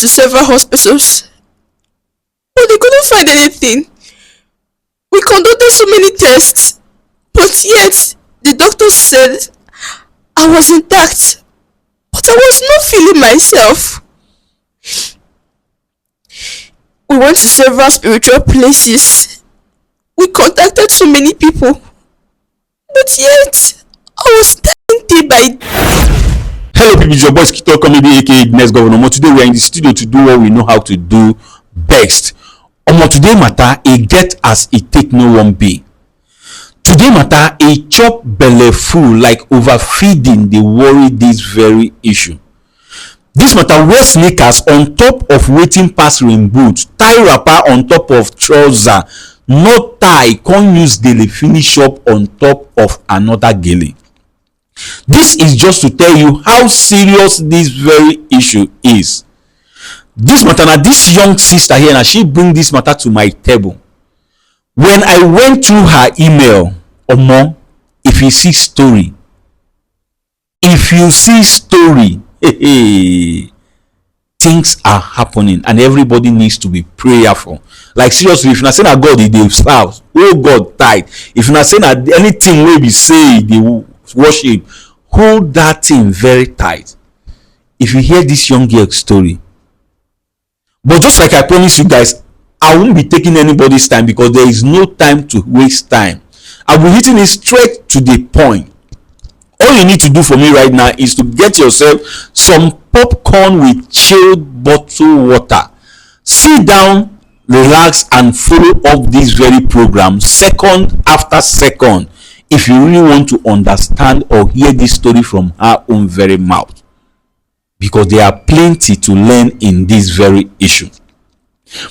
to several hospitals, but they couldn't find anything. We conducted so many tests, but yet the doctor said I was intact, but I was not feeling myself. We went to several spiritual places. We contacted so many people, but yet I was dying day by day. Hello people, it's your boy Skito Comedy aka Next Governor. Today we are in the studio to do what we know how to do best. Today matter e get as e take no one be. Today matter e chop belle full like overfeeding dey worry this very issue. This matter wear sneakers on top of wetin pass rain boot, tie wrapper on top of trouser, no tie come use gele finish up on top of another gele. This is just to tell you how serious this very issue is. This matter, na this young sister here, na she bring this matter to my table. When I went through her email, omo, if you see story, things are happening and everybody needs to be prayerful. Like seriously, if na say na God e dey serve, oh God tight. If na say na anything wey be say dey worship, hold that thing very tight if you hear this young girl story. But just like I promised you guys, I won't be taking anybody's time because there is no time to waste time. I will be hitting it straight to the point. All you need to do for me right now is to get yourself some popcorn with chilled bottled water. Sit down, relax, and follow up this very program second after second if you really want to understand or hear this story from her own very mouth, because there are plenty to learn in this very issue.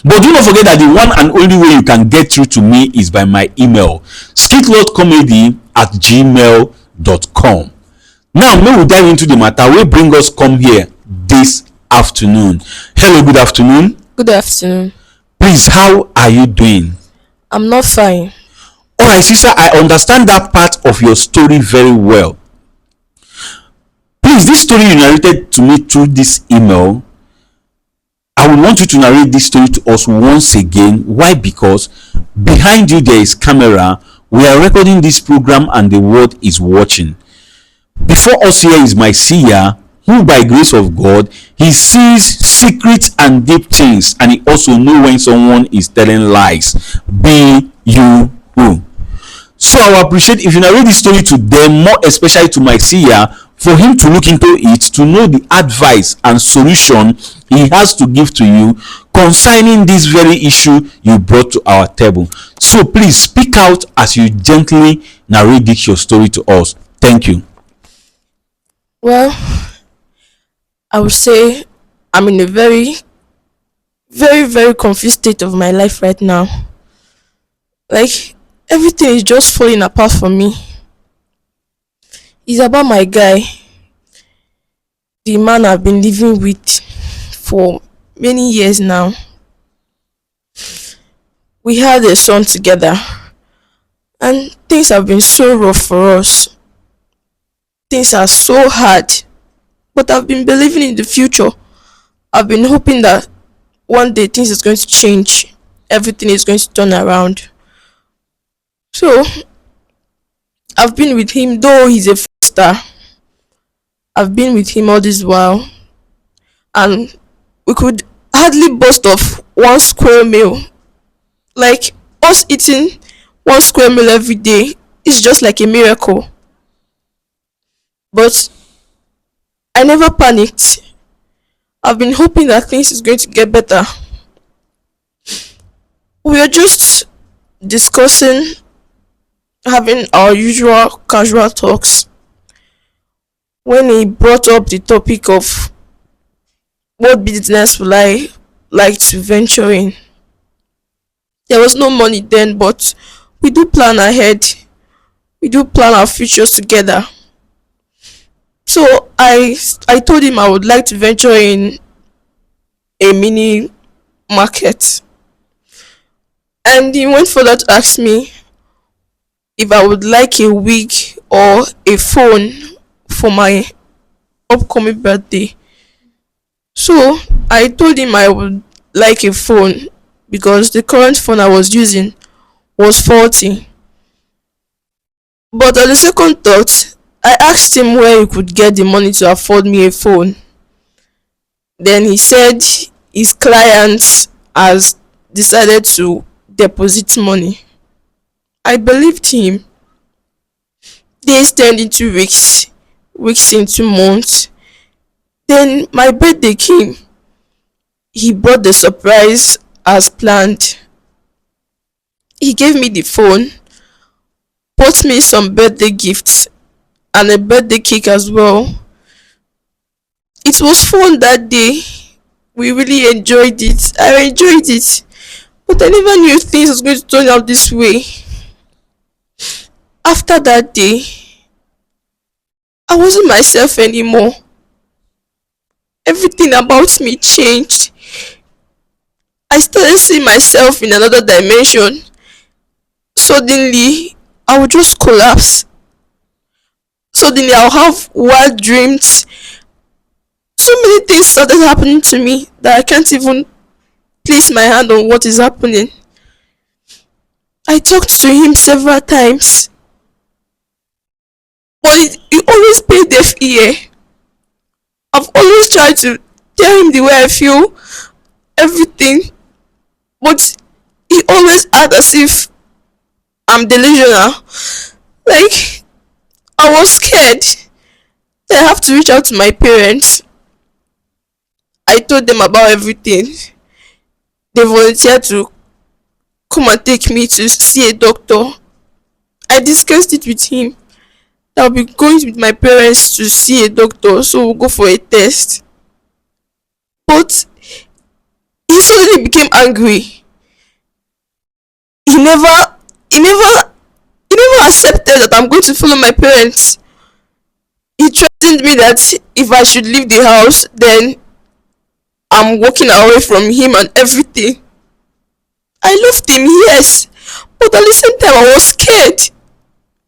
But do not forget that the one and only way you can get through to me is by my email, skitlordcomedy@gmail.com. Now may we dive into the matter wey bring us come here this afternoon. Hello, good afternoon. Good afternoon. Please, how are you doing? I'm not fine. All right, sister, I understand that part of your story very well. Please, this story you narrated to me through this email, I would want you to narrate this story to us once again. Why? Because behind you there is camera. We are recording this program and the world is watching. Before us here is my seer, who by grace of God, he sees secret and deep things, and he also knows when someone is telling lies. Be you who. So I will appreciate if you narrate this story to them, more especially to my seer, for him to look into it, to know the advice and solution he has to give to you concerning this very issue you brought to our table. So please speak out as you gently narrate this your story to us. Thank you. Well, I would say I'm in a very, very, very confused state of my life right now. Like, everything is just falling apart for me. It's about my guy, the man I've been living with for many years now. We had a son together, and things have been so rough for us. Things are so hard, but I've been believing in the future. I've been hoping that one day things is going to change. Everything is going to turn around. So, I've been with him, though he's a star. I've been with him all this while, and we could hardly boast of one square meal. Like, us eating one square meal every day is just like a miracle. But I never panicked. I've been hoping that things is going to get better. We are just discussing, having our usual casual talks, when he brought up the topic of what business will I like to venture in. There was no money then, but we do plan ahead. We do plan our futures together. So I told him I would like to venture in a mini market. And he went further to ask me if I would like a wig or a phone for my upcoming birthday. So I told him I would like a phone because the current phone I was using was faulty. But on the second thought, I asked him where he could get the money to afford me a phone. Then he said his clients has decided to deposit money. I believed him. Days turned into weeks, weeks into months. Then my birthday came. He bought the surprise as planned. He gave me the phone, bought me some birthday gifts, and a birthday cake as well. It was fun that day. We really enjoyed it. I enjoyed it. But I never knew things was going to turn out this way. After that day, I wasn't myself anymore. Everything about me changed. I started seeing myself in another dimension. Suddenly, I would just collapse. Suddenly, I'll have wild dreams. So many things started happening to me that I can't even place my hand on what is happening. I talked to him several times, but he always paid deaf ear. I've always tried to tell him the way I feel, everything, but he always act as if I'm delusional. Like, I was scared. Then I have to reach out to my parents. I told them about everything. They volunteered to come and take me to see a doctor. I discussed it with him. I'll be going with my parents to see a doctor, so we'll go for a test. But he suddenly became angry. He never, he never, he never accepted that I'm going to follow my parents. He threatened me that if I should leave the house, then I'm walking away from him and everything. I loved him, yes, but at the same time, I was scared.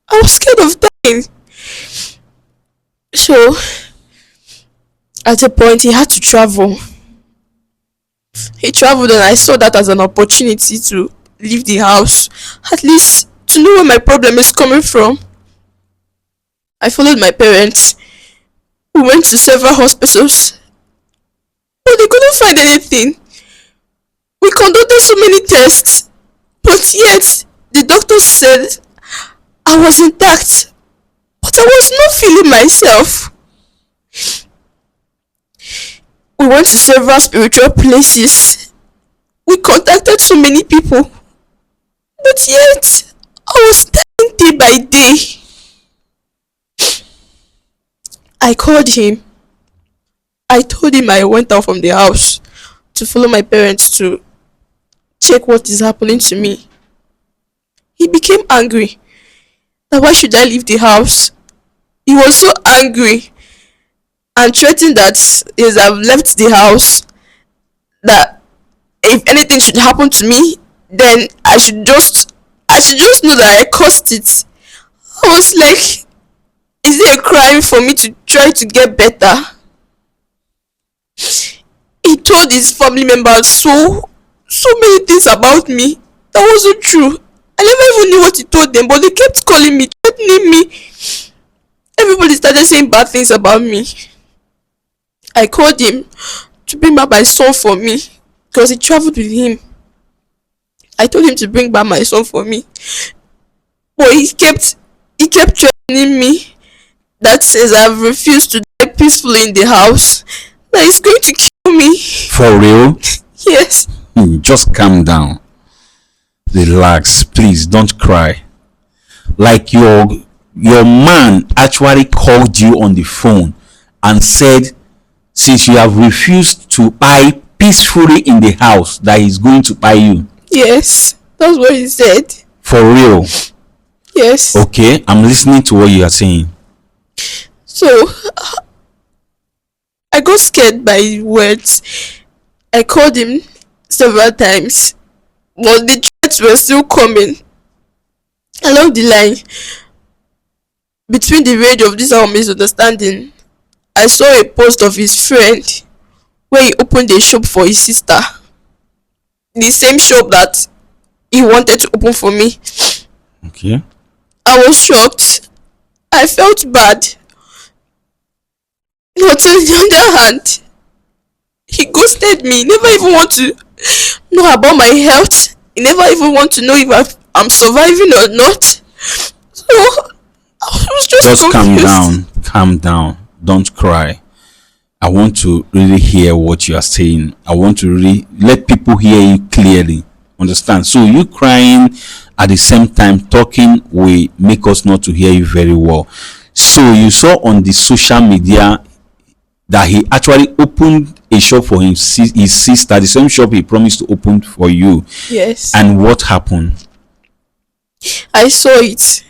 I was scared of dying. So, at a point, he had to travel. He traveled, and I saw that as an opportunity to leave the house, at least to know where my problem is coming from. I followed my parents. We went to several hospitals, but they couldn't find anything. We conducted so many tests, but yet the doctor said I was intact, but I was not feeling myself. We went to several spiritual places. We contacted so many people, but yet I was dying day by day. I called him. I told him I went out from the house to follow my parents to check what is happening to me. He became angry. That why should I leave the house? He was so angry and threatened that as I've left the house, that if anything should happen to me, then I should just know that I caused it. I was like, is it a crime for me to try to get better? He told his family members so many things about me that wasn't true. I never even knew what he told them, but they kept calling me, threatening me. Everybody started saying bad things about me. I called him to bring back my son for me because he traveled with him. I told him to bring back my son for me, but he kept threatening me that since I've refused to die peacefully in the house, that he's going to kill me. For real? Yes. Just calm down. Relax, please don't cry. Like your man actually called you on the phone and said, since you have refused to buy peacefully in the house, that he's going to buy you. Yes, that's what he said. For real? Yes. Okay, I'm listening to what you are saying. So I got scared by his words. I called him several times, but the threats were still coming. Along the line, between the rage of this our misunderstanding, I saw a post of his friend where he opened a shop for his sister, the same shop that he wanted to open for me. Okay. I was shocked. I felt bad. But on the other hand, he ghosted me. He never even want to know about my health. He never even want to know if I'm surviving or not. So I was just Just calm confused. down. Calm down. Don't cry. I want to really hear what you are saying. I want to really let people hear you clearly. Understand? So you crying at the same time talking will make us not to hear you very well. So you saw on the social media that he actually opened a shop for his sister, the same shop he promised to open for you. Yes. And what happened? I saw it.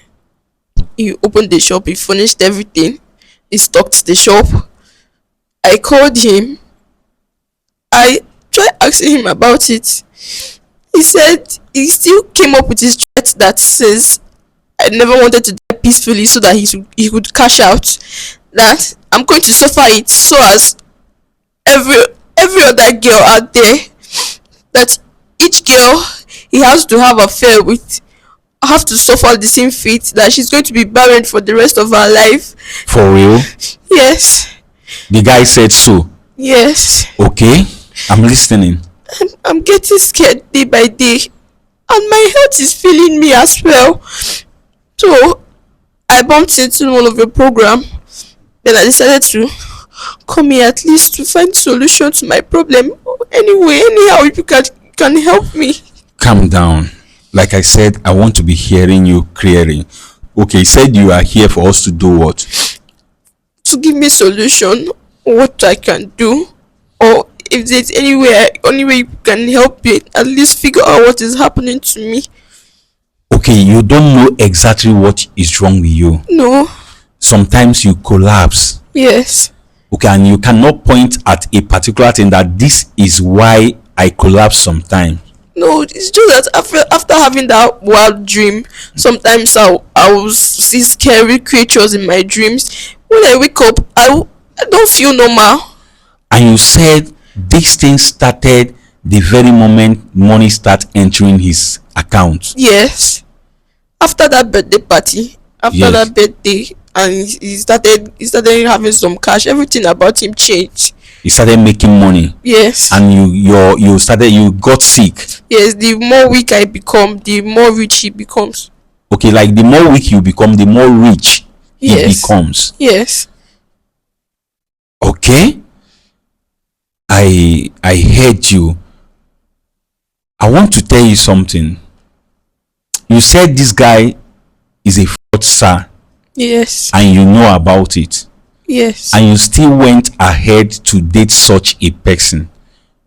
He opened the shop, he finished everything, he stocked the shop. I called him. I tried asking him about it. He said he still came up with his threat that says I never wanted to die peacefully so that he could cash out. That I'm going to suffer it so as every other girl out there. That each girl he has to have affair with have to suffer the same fate, that she's going to be barren for the rest of her life. For real? Yes. The guy said so. Yes. Okay, I'm listening. I'm getting scared day by day, and my health is failing me as well. So I bumped into one of your program. Then I decided to come here at least to find solution to my problem. Anyway, anyhow, if you can help me. Calm down. Like I said, I want to be hearing you clearly. Okay, you said you are here for us to do what? To give me solution, what I can do, or if there's any way you can help me at least figure out what is happening to me. Okay, you don't know exactly what is wrong with you. No. Sometimes you collapse. Yes. Okay, and you cannot point at a particular thing that this is why I collapse sometimes. No, it's just that after having that wild dream, sometimes I will see scary creatures in my dreams. When I wake up, I don't feel normal. And you said this thing started the very moment money start entering his account. Yes. After that birthday party, Yes. that birthday, and he started having some cash. Everything about him changed. He started making money. Yes. And you got sick. Yes, the more weak I become, the more rich he becomes. Okay, like the more weak you become, the more rich he Yes. becomes. Yes. Okay, I heard you. I want to tell you something. You said this guy is a fraudster. Yes. And you know about it. Yes. And you still went ahead to date such a person,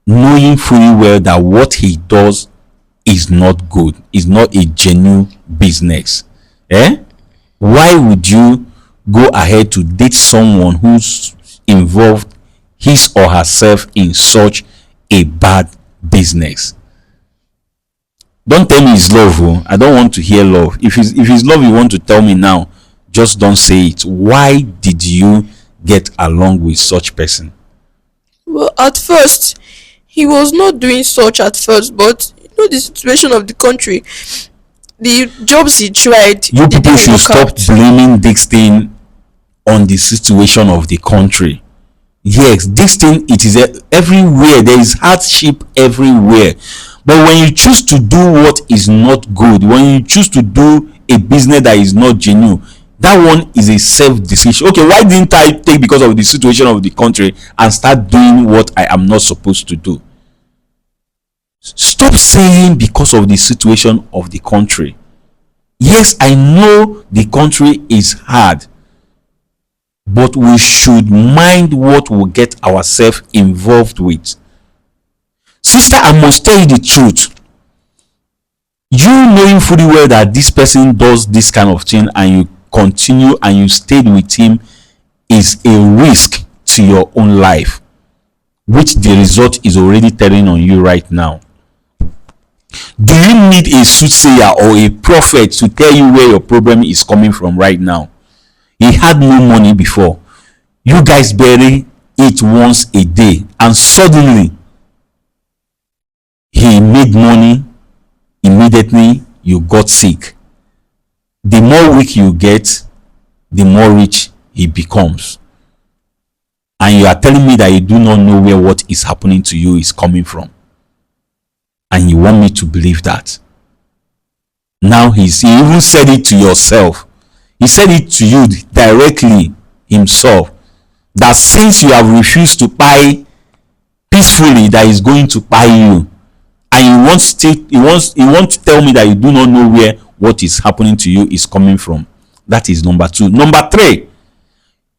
knowing fully well that what he does is not good, is not a genuine business. Why would you go ahead to date someone who's involved his or herself in such a bad business? Don't tell me it's love. I don't want to hear love. If it's love you want to tell me now, just don't say it. Why did you get along with such person? Well, at first, he was not doing such at first, but the situation of the country, the jobs he tried, You they people didn't should work stop out. blaming this thing on the situation of the country. Yes, this thing, it is everywhere. There is hardship everywhere. But when you choose to do what is not good, when you choose to do a business that is not genuine, that one is a self-decision. Okay, why didn't I take because of the situation of the country and start doing what I am not supposed to do? Stop saying because of the situation of the country. Yes, I know the country is hard, but we should mind what we get ourselves involved with. Sister, I must tell you the truth. You knowing fully well that this person does this kind of thing and you continue and you stayed with him is a risk to your own life, which the result is already telling on you right now. Do you need a soothsayer or a prophet to tell you where your problem is coming from right now? He had no money before. You guys barely eat once a day, and suddenly he made money. Immediately you got sick. The more weak you get, the more rich he becomes. And you are telling me that you do not know where what is happening to you is coming from, and you want me to believe that? Now he even said it to yourself. He said it to you directly himself, that since you have refused to buy peacefully, that is going to buy you. And he wants to tell me that you do not know where what is happening to you is coming from. That is number 2. Number 3,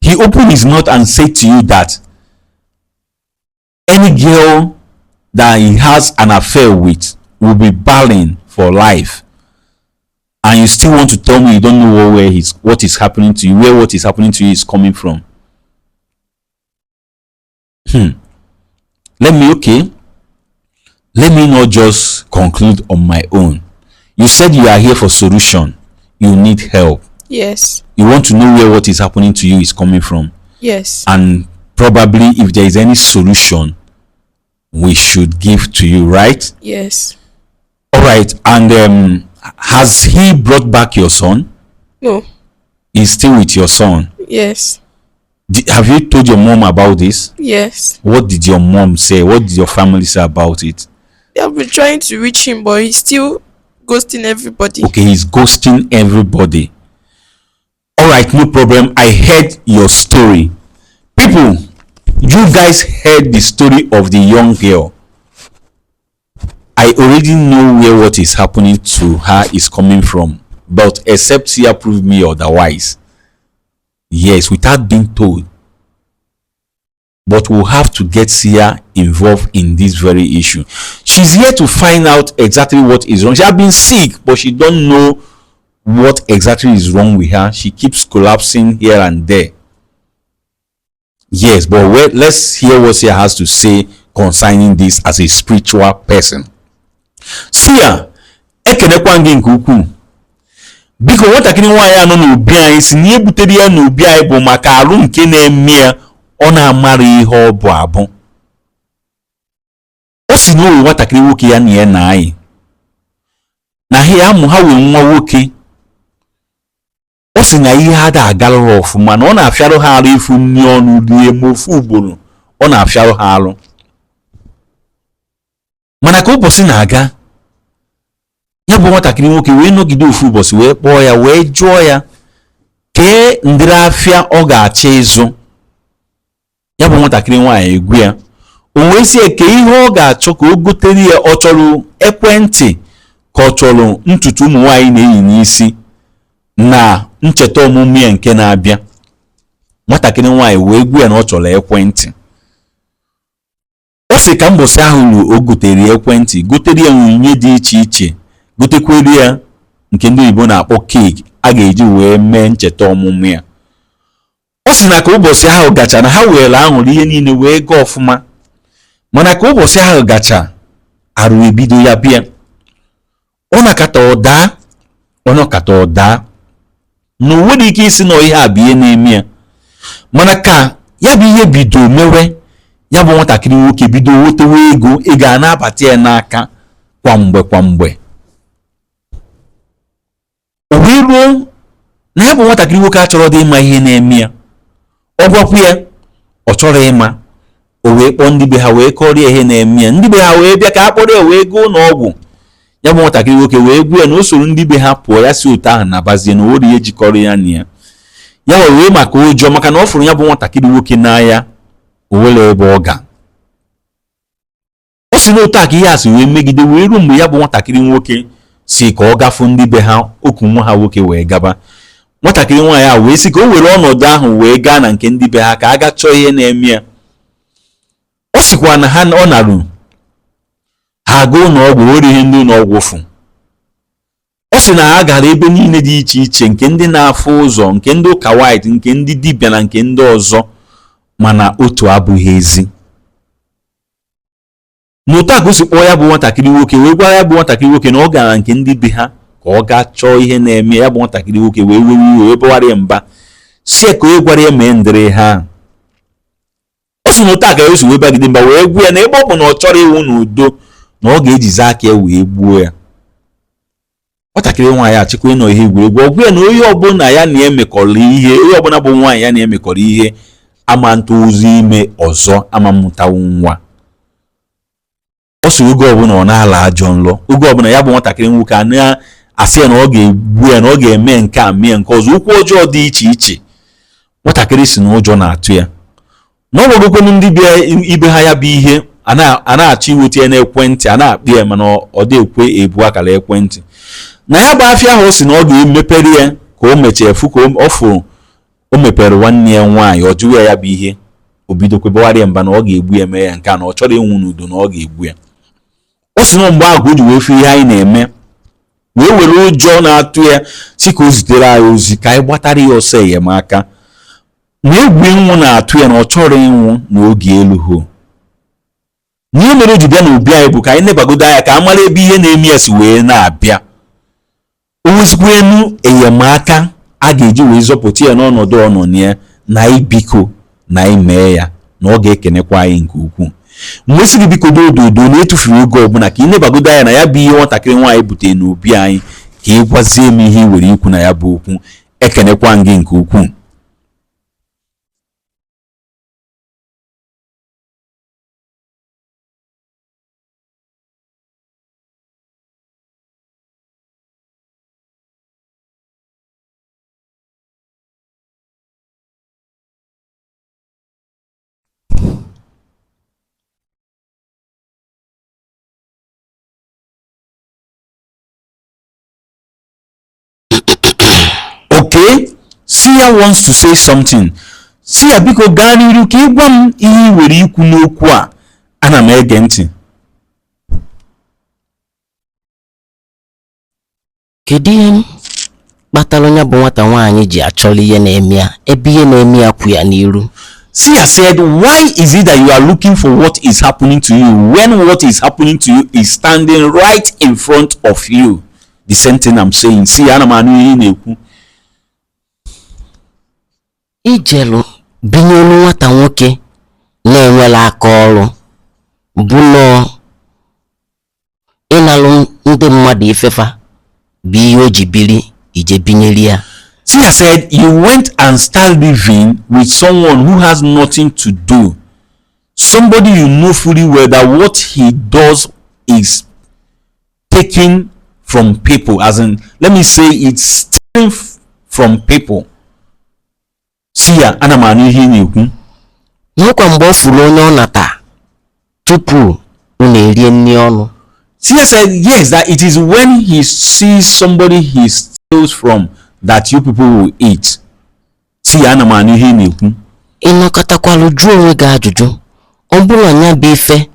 he opened his mouth and said to you that any girl that he has an affair with will be barren for life. And you still want to tell me you don't know what is happening to you, where what is happening to you is coming from. Let me not just conclude on my own. You said you are here for solution. You need help. Yes. You want to know where what is happening to you is coming from. Yes. And probably if there is any solution, we should give to you, right? Yes. All right. And has he brought back your son? No. He's still with your son? Yes. Have you told your mom about this? Yes. What did your mom say? What did your family say about it? They have been trying to reach him, but he's still ghosting everybody. Okay, he's ghosting everybody. All right, no problem. I heard your story. People, you guys heard the story of the young girl. I already know where what is happening to her is coming from, but except Seer prove me otherwise. Yes, without being told. But we'll have to get Seer involved in this very issue. She's here to find out exactly what is wrong. She has been sick, but she don't know what exactly is wrong with her. She keeps collapsing here and there. Yes, but let's hear what Seer has to say concerning this as a spiritual person. Seer, ekenekwa gị nke ukwuu. Biko nwatakịrị nwaanyị anọ n'obi anyị si na ihe butere ya n'obi anyị bụ maka arụ nke na-eme ya ọ na-amara ihe ọ bụ abụ. O si na owe nwatakịrị nwoke ya na ya na anyị na ha wee nwa nwoke. O si na ihe ha da agalụrụ ọfụma na ọ na-afịarụ ha arụ ifu nri ọnụ rie ma ofu ugboro ọ na-afịarụ ha arụ. Mana ka ụbọchị na-aga, ya bụ nwatakịrị nwoke wee nọgide ofu ụbọchị wee kpọọ ya wee jụọ ya kee ndịrị afịa ọ ga-achọ ịzụ. Ya bụ nwatakịrị nwaanyị egwu ya o wee sie ke ihe ọ ga-achọ ka o gotere ya. Ọ chọrọ ekwentị ka ọ chọrọ ntutu ụmụ nwaanyị na-eyi n'isi na ncheta ọmụmụ ya nke na-abịa. Nwatakịrị nwaanyị wee gwu ya na ọ chọrọ ekwentị. O si ka mbọsị ahụ o gotere ekwentị, gotere ya onyinye dị iche iche, gotekwere ya nke ndị Igbo na-akpọ keeki a ga-eji wee mee ncheta ọmụmụ ya. O si na ka ụbọchị ahụ gacha na ha were aṅụrị ihe niile wee gaa ọfụma. Mana ka ụbọchị ahụ gacha, arụ ebido ya bịa. Ọ nakata ọdaa na o nwere ike isi na ihe a bụ ihe na-eme ya. Mana ka ya bụ ihe bido mewe, ya bụ nwatakịrị nwoke bido wetewe ego a na-abata ya n'aka kwa mgbe. O wee ruo na ya bụ nwatakịrị nwoke achọrọ dị ịma ihe na-eme ya. Ọ gwakwu ya ọ chọrọ ịma. O wee kpọọ ndị be ha wee kọrịa ihe na-eme ya. Ndị be ha wee bịa ka a kpọrọ ya wee gaa n'ọgwụ. Ya bụ nwatakịrị nwoke wee gwa ya na o soro ndị be ha pụọ, ya si otu ahụ nabazie na o nwere ihe jikọrọ ya na ya. Ya wee maka ụjọ, maka na ọ fụrụ ya bụ nwatakịrị nwoke n'anya, o were ebe ọ ga. O si n'otu a ka ihe a si wee megide wee ruo mgbe ya bụ nwatakịrị nwoke si ka ọ gafu ndị be ha, oku nwa ha nwoke wee gaba. Nwatakịrị nwaanyị a wee si ka o were ọnọdụ ahụ wee gaa na nke ndị be ha ka a ga chọọ ihe na-eme ya. O sikwa na ha ọ narụ ha aga ụlọọgwụ were ihe ndị ụlọọgwụ fụ. O si na ha gara ebe niile dị iche iche, nke ndị na-afụ ụzọ, nke ndị ụka white, nke ndị dibịa na nke ndị ọzọ, mana otu abụghị ezi. N'otu a ka o si kpọọ ya bụ nwatakịrị nwoke wee gwara ya bụ nwatakịrị nwoke na ọ gara nke ndị be ha ka ọ gaa chọọ ihe na-eme. Ya bụ nwatakịrị nwoke wee were iwe wee bawara ya mba, si ka o gwara ya mee ndịrị ha. O si na ụta ka ya si wee bagide mba wee gbuo ya na ebe ọ bụ na ọ chọrọ ịwụ n'udo na ọ ga-ejizi aka ya wee gbuo ya. Nwatakịrị nwaanyị achịkwa ịnọ ihe egwuregwu ọgwụ ya na onye ọbụla ya na-emekọrọ ihe, onye ọbụla bụ nwaanyị ya na-emekọrọ ihe ama ntụzi ime ọzọ, ama mmụtawu nwa. Ọ sị oge ọbụla ọ na-ala ajọ nlọ, oge ọbụla ya bụ nwatakịrị nwoke a na-asị ya na ọ ga-egbu ya na ọ ga-eme nke a mee nke ọzọ, okwu ọjọọ dị iche iche. Nwatakịrị si na ụjọ na-atụ ya na ọ bụrụkwanụ ndị bịa ibe ha ya bụ ihe a na-achọ iweta ya n'ekwentị, a na-akpị ya mana ọ dị ekwe ebu akara ekwentị. Na ya bụ afịa ahụ o si na ọ ga-emepere ya ka o mechie efu ka ọ fụrụ o mepere nwanne ya nwaanyị, ọ jụrụ ya bụ ihe, o bido kwebegharịa mba na ọ ga-egbu ya, mee ya nke a na ọ chọrọ ịnwụ n'udo na ọ ga-egbu ya. O si na mgbe ahụ o ji wee fụ ihe anyị na-eme wee were ụjọ na-atụ ya si ka o zitere anyị ozi ka anyị gbatara ya ọsọ enyemaka na egwu ịnwụ na-atụ ya na ọ chọrọ ịnwụ n'oge elughị. N'ihe mere o ji bịa n'obi anyị bụ ka anyị nebagodo anya ka a mara ebe ihe na-eme ya si wee na-abịa, o nwezikwa enu enyemaka a ga-eji wee zọpụta ya n'ọnọdụ ọ nọ ya na ibiko na imee ya na ọ ga-ekenekwa anyị nke ukwuu. Mgbe sị gị biko dododo na-etufuru oge ọbụla ka ị nebagodo anya na ya bụ ihe nwatakịrị nwaanyị butere n'obi anyị ka ị gwazie m ihe i were ikwu na ya bụ okwu. Ekenekwa gị nke ukwuu. Okay, Seer wants to say something. Seer biko gaa n'iru ka ị gwa m ihe i were ikwu n'okwu a, ana m ege ntị. Kedu ihe kpatara onye bụ nwata nwaanyị ji achọrọ ihe na-eme ya ebe ihe na-eme ya kwụ ya n'iru? Seer said, why is it that you are looking for what is happening to you when what is happening to you is standing right in front of you? The same thing I'm saying. Seer, ana m anụ ihe ị na-ekwu. Ijelu binye olu nwata nwoke na-enwela aka ọrụ bụ nọ ịnalụ ndị mmadụ ifefa bụ ihe o ji biri ije binyere ya. Seer said you went and started living with someone who has nothing to do, somebody you know fully well that what he does is taking from people, as in, let me say, it's stealing from people. Seer, ana m anụ ihe na-ekwu. N'ọkwa mgbe ọ fụrụ onye ọ nata tupu ọ na-eri nri ọnụ. Seer said yes, that it is when he sees somebody he steals from that you people will eat. Seer, ana m anụ ihe na-ekwu. Ịnọkọtakwala jụọ onwe gị ajụjụ, ọ bụrụ anya bụ ife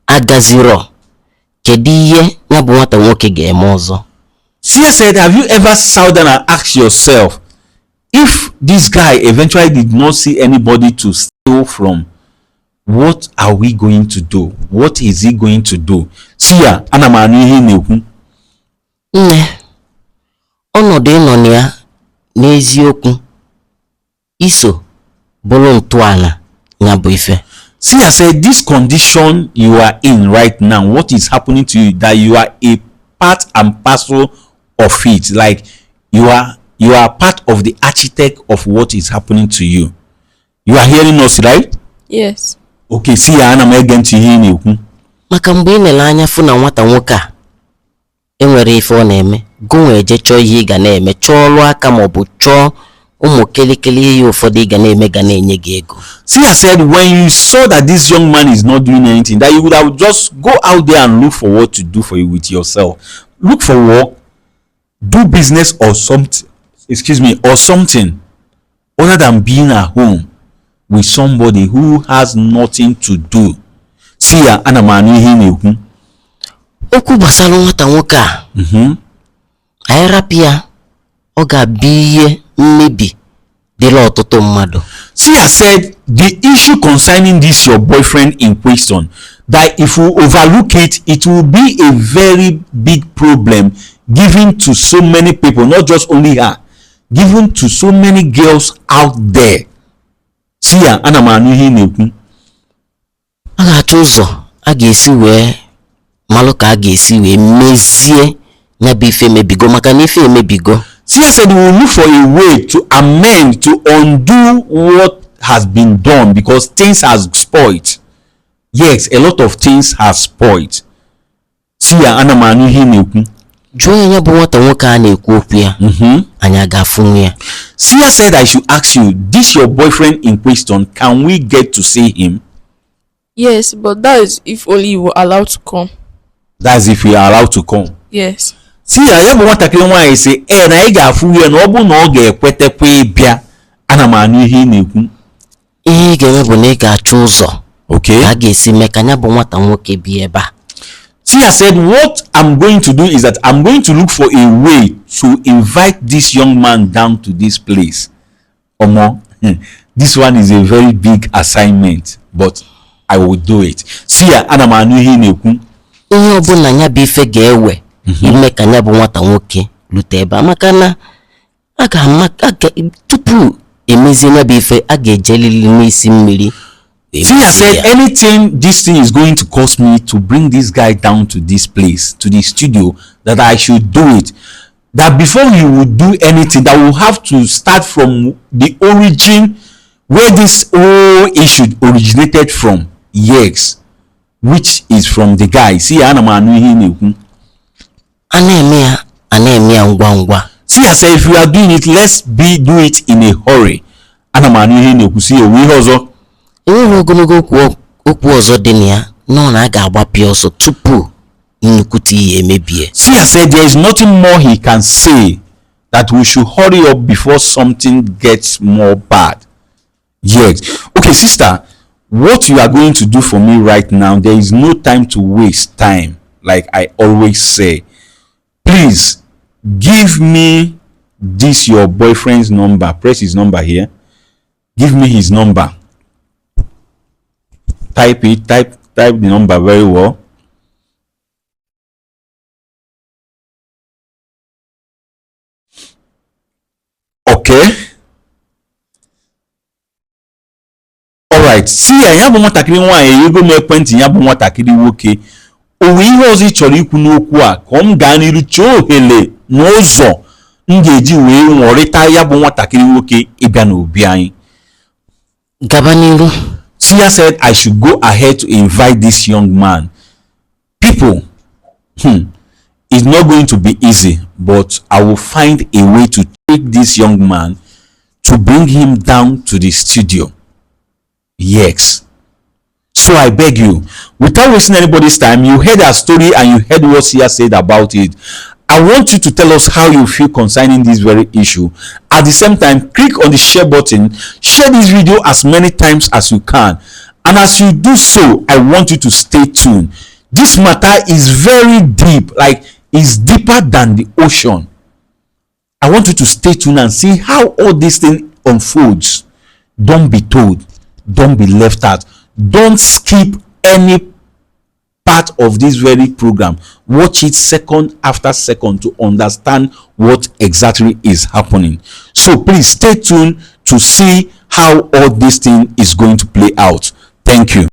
agaziro, kedu ihe ya bụ nwata nwoke ga-eme ọzọ? Seer said, have you ever sat down and asked yourself, if this guy eventually did not see anybody to steal from, what are we going to do? What is he going to do? Seer, ana m anụ ihe na-ekwu. Nne, ọnọdụ ịnọ na ya n'eziokwu iso bụrụ ntọala ya bụ ife. Seer said, this condition you are in right now, what is happening to you, that you are a part and parcel of it, like you are part of the architect of what is happening to you. You are hearing us, right? Yes. Okay, Seer, ana m ege ntị ihe na-ekwu. Maka mgbe ị nele anya fụ na nwata nwoke a enwere ife ọ na-eme, gụnwe eje chọọ ihe ị ga na-eme, chọọ ọrụ aka maọbụ chọọ ụmụ kelikeli ihe ụfọdụ ị ga na-eme ga na-enye gị ego. Seer said, when you saw that this young man is not doing anything, that you would have just go out there and look for what to do for you with yourself. Look for work, do business or something, or something other than being at home with somebody who has nothing to do. Seer, ana m anụ ihe na-ekwu. Okwu gbasara nwata nwoke a, anyị rapụ ya, ọ ga-abịa ihe mmebi dịla ọtụtụ mmadụ. Seer said the issue concerning this your boyfriend in question, that if we overlook it, it will be a very big problem given to so many people, not just only her, given to so many girls out there. Seer, ana m anụ ihe na-ekwu. a ga-achọ ụzọ a ga-esi wee malụ ka a ga-esi wee mezie ya bụ ife emebigo, maka na ife emebigo. Seer said we will look for a way to amend, to undo what has been done, because things has spoiled. Yes, a lot of things have spoiled. Seer, ana m anụ ihe na-ekwu. Jụọ ya bụ nwata nwoke a na-ekwu okwu ya, anyị ga-afụnwu ya. Seer said I should ask you, this your boyfriend in question, can we get to see him? Yes, but that is if only you were allowed to come. That's if we are allowed to come. Yes. Seer, ya bụ nwatakịrị nwaanyị sị na anyị ga-afụ ya na ọ bụ na ọ ga-ekwetekwa ịbịa. Ana m anụ ihe ị na-ekwu. Ihe ị ga-eme bụ na ị ga-achọ ụzọ okay a ga-esi mee ka ya bụ nwata nwoke bi ebe a. Seer said, what I'm going to do is that I'm going to look for a way to invite this young man down to this place. Omo, this one is a very big assignment, but I will do it. Seer, ana m anụ ihe ị na-ekwu. Ihe ọbụla ya bụ ife ga-ewe ime ka ya bụ nwata nwoke lute ebe a, maka na tupu emezie ya bụ ife a ga-ejelili n'isi mmiri. Seer said, anything this thing is going to cost me to bring this guy down to this place, to the studio, that I should do it. That before he would do anything, that we'll have to start from the origin where this whole issue originated from. Yes, which is from the guy. See, ana m anụ ihe na-ekwu. A na-eme ya ngwa ngwa. Seer said, if we are doing it, let's do it in a hurry. Ana m anụ ihe na-ekwu. See, we ọzọ. Enweghị ogologo okwu ọzọ dị na ya nọ na a ga-agbapụ ọsọ tupu nnukwute ihe emebie. Seer said there is nothing more he can say, that we should hurry up before something gets more bad. Yes. Okay, sister, what you are going to do for me right now, there is no time to waste time, like I always say. Please give me this your boyfriend's number. Press his number here. Give me his number. Type it. Type the number very well. Okay. Alright. See, ya bụ nwatakịrị nwaanyị ego m ekwentị ya bụ nwatakịrị nwoke. Owe ihe ọzọ ị chọrọ ikwu n'okwu a ka m gaa n'iru chọọ ohere n'ụzọ m ga-eji wee nwọrịta ya bụ nwatakịrị nwoke ịbịa n'obi anyị. Gaba n'iru. Seer said I should go ahead to invite this young man. People, it's not going to be easy, but I will find a way to take this young man to bring him down to the studio. Yes. So I beg you, without wasting anybody's time, you heard our story and you heard what Seer said about it. I want you to tell us how you feel concerning this very issue. At the same time, click on the share button, share this video as many times as you can. And as you do so, I want you to stay tuned. This matter is very deep, like it's deeper than the ocean. I want you to stay tuned and see how all this thing unfolds. Don't be told, don't be left out, don't skip any part of this very program. Watch it second after second to understand what exactly is happening. So please stay tuned to see how all this thing is going to play out. Thank you.